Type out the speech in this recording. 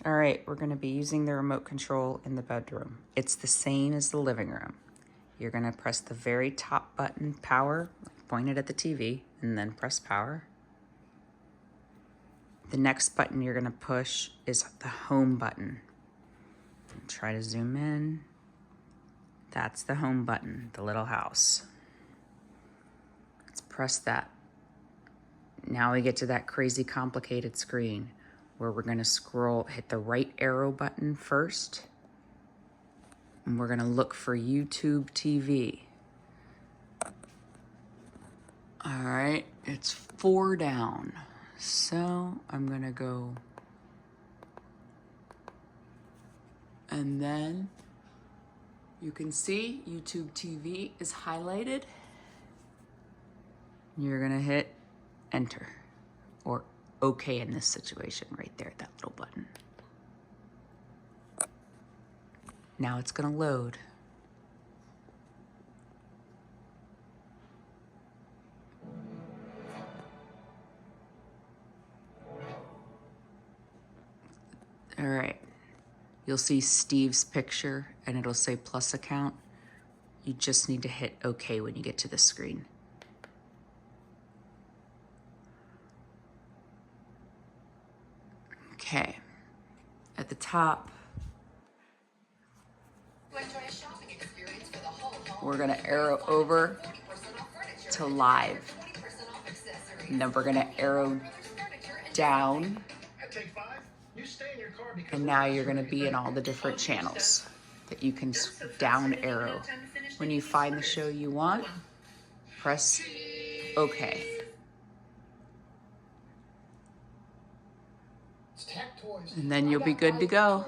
All right, we're gonna be using the remote control in the bedroom. It's the same as the living room. You're gonna press the very top button, power, point it at the TV, and then press power. The next button you're gonna push is the home button. Try to zoom in. That's the home button, the little house. Let's press that. Now we get to that crazy complicated screen where we're gonna scroll, hit the right arrow button first, and we're gonna look for YouTube TV. All right, it's 4 down. So I'm gonna go, and then you can see YouTube TV is highlighted. You're gonna hit enter, or okay in this situation right there, that little button. Now it's gonna load. All right, you'll see Steve's picture and it'll say plus account. You just need to hit okay when you get to the screen. Okay, at the top, we're gonna arrow over to live. And then we're gonna arrow down. And now you're gonna be in all the different channels that you can down arrow. When you find the show you want, press okay. And then you'll be good to go.